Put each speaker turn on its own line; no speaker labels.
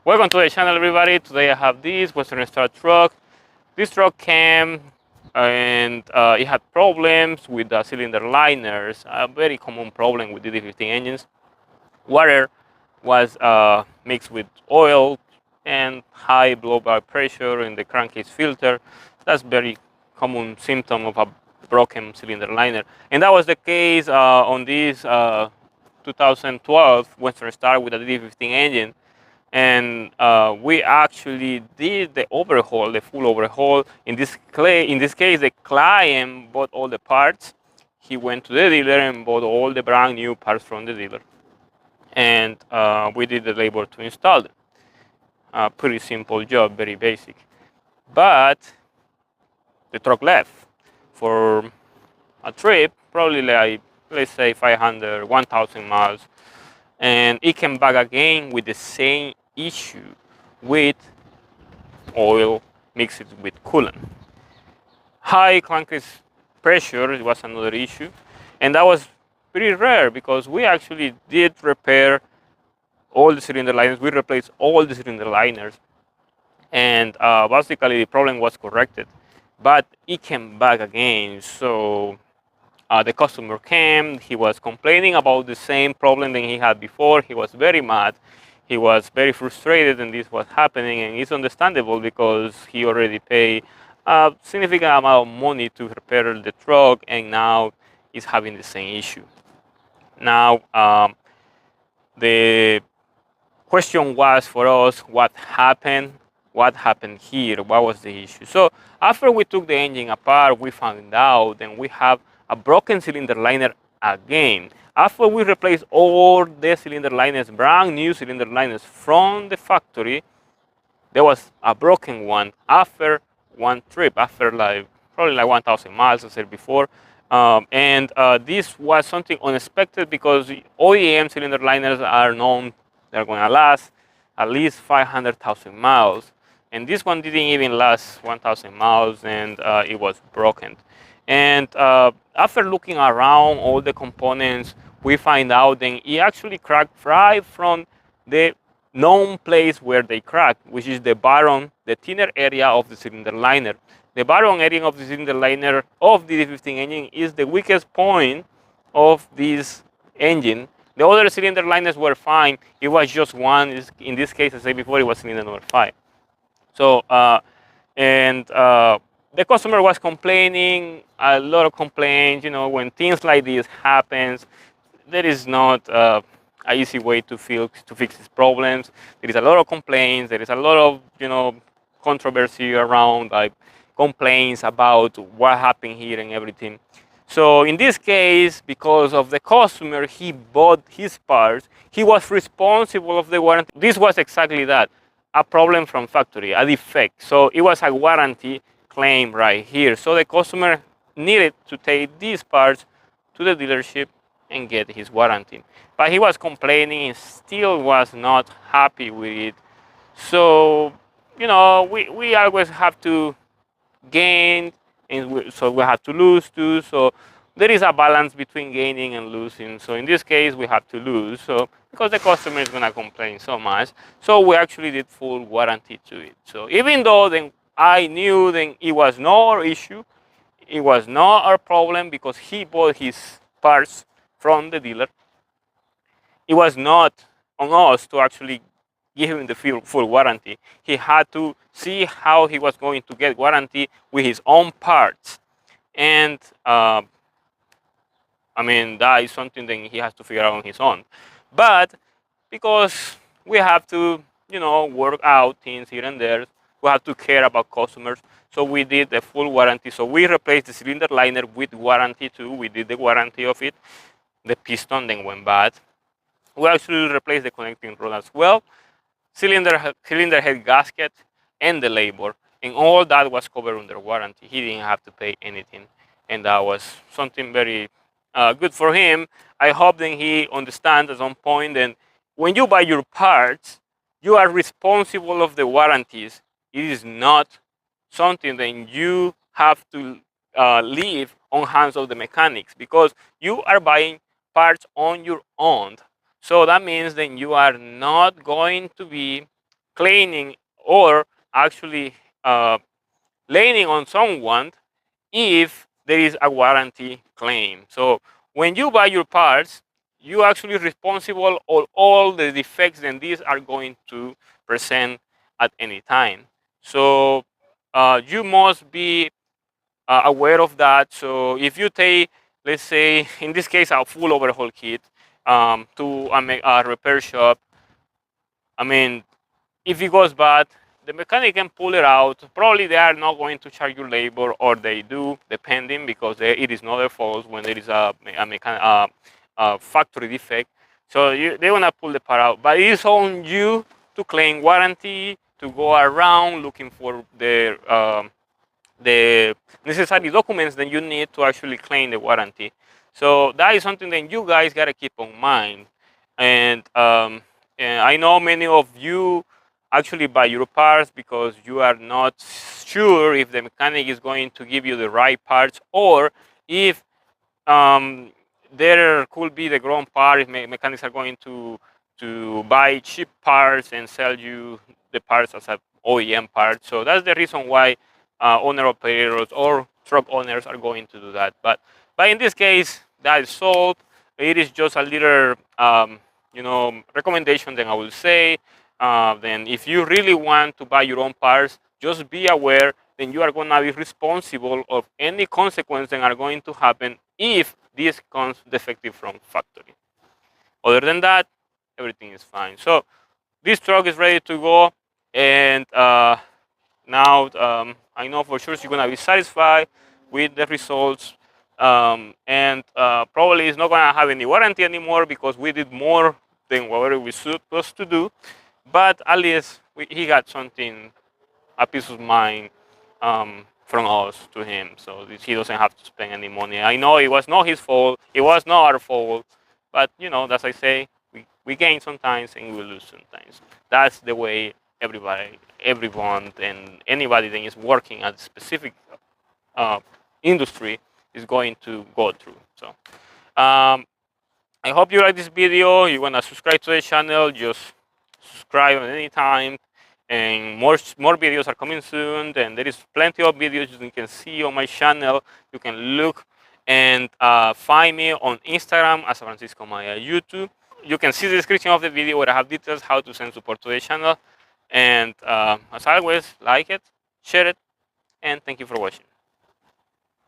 Welcome to the channel, everybody. Today I have this Western Star truck. This truck came and it had problems with the cylinder liners, a very common problem with DD15 engines. Water was mixed with oil and high blow-by pressure in the crankcase filter. That's very common symptom of a broken cylinder liner. And that was the case on this 2012 Western Star with a DD15 engine. And we actually did the overhaul, the full overhaul. In this case, the client bought all the parts. He went to the dealer and bought all the brand new parts from the dealer. And we did the labor to install them. Pretty simple job, very basic. But the truck left for a trip, probably like, let's say 500, 1,000 miles. And it came back again with the same issue with oil mixed with coolant. High crankcase pressure was another issue, and that was pretty rare because we actually did repair all the cylinder liners. We replaced all the cylinder liners, and basically the problem was corrected, but it came back again. So the customer came, he was complaining about the same problem that he had before. He was very mad, he was very frustrated, and this was happening, and it's understandable because he already paid a significant amount of money to repair the truck, and now he's having the same issue. Now, the question was for us, what happened? What happened here? What was the issue? So after we took the engine apart, we found out that we have a broken cylinder liner again. After we replaced all the cylinder liners, brand new cylinder liners from the factory, there was a broken one after one trip, after probably like 1,000 miles, as I said before. This was something unexpected because OEM cylinder liners are known, they're going to last at least 500,000 miles. And this one didn't even last 1,000 miles, and it was broken. And after looking around all the components, we find out that it actually cracked right from the known place where they cracked, which is the bottom, the thinner area of the cylinder liner. The bottom area of the cylinder liner of the DD15 engine is the weakest point of this engine. The other cylinder liners were fine. It was just one. In this case, as I said before, it was cylinder number 5. So, the customer was complaining, a lot of complaints. You know, when things like this happens, there is not an easy way to fix these problems. There is a lot of complaints. There is a lot of, you know, controversy around, like complaints about what happened here and everything. So in this case, because of the customer, he bought his parts. He was responsible of the warranty. This was exactly that, a problem from factory, a defect. So it was a warranty claim right here. So the customer needed to take these parts to the dealership and get his warranty. But he was complaining and still was not happy with it. So, you know, we always have to gain, and so we have to lose too. So there is a balance between gaining and losing. So in this case, we have to lose. So because the customer is going to complain so much, so we actually did full warranty to it. So even though then I knew then it was no our issue, it was not our problem because he bought his parts from the dealer, it was not on us to actually give him the full warranty. He had to see how he was going to get warranty with his own parts. And I mean, that is something that he has to figure out on his own. But because we have to, you know, work out things here and there, we have to care about customers. So we did the full warranty. So we replaced the cylinder liner with warranty too. We did the warranty of it. The piston then went bad. We actually replaced the connecting rod as well, cylinder head gasket, and the labor. And all that was covered under warranty. He didn't have to pay anything. And that was something very good for him. I hope that he understands at some point that when you buy your parts, you are responsible of the warranties. It is not something that you have to leave on hands of the mechanics, because you are buying parts on your own. So that means that you are not going to be claiming or actually leaning on someone if there is a warranty claim. So when you buy your parts, you actually responsible for all the defects that these are going to present at any time. So you must be aware of that. So if you take, let's say, in this case, a full overhaul kit to a repair shop, I mean, if it goes bad, the mechanic can pull it out. Probably they are not going to charge you labor, or they do, depending, because it is not their fault when there is a factory defect. So they're gonna pull the part out, but it's on you to claim warranty, to go around looking for the necessary documents that you need to actually claim the warranty. So that is something that you guys gotta keep in mind. And I know many of you actually buy your parts because you are not sure if the mechanic is going to give you the right parts, or if there could be the wrong part, if mechanics are going to buy cheap parts and sell you the parts as an OEM part. So that's the reason why owner operators or truck owners are going to do that. But in this case, that is solved. It is just a little recommendation that I will say. Then if you really want to buy your own parts, just be aware then you are going to be responsible of any consequences that are going to happen if this comes defective from factory. Other than that, everything is fine. So this truck is ready to go, and now I know for sure you're going to be satisfied with the results, and probably it's not going to have any warranty anymore because we did more than what we supposed to do, but at least he got something, a peace of mind from us to him, so he doesn't have to spend any money. I know it was not his fault, it was not our fault, but as I say, we gain sometimes and we lose sometimes. That's the way everyone and anybody that is working at a specific industry is going to go through. So I hope you like this video. You want to subscribe to the channel, just subscribe at any time, and more videos are coming soon. And there is plenty of videos you can see on my channel. You can look and find me on Instagram as franciscoamaya. YouTube, you can see the description of the video where I have details how to send support to the channel. And as always, like it, share it, and thank you for watching.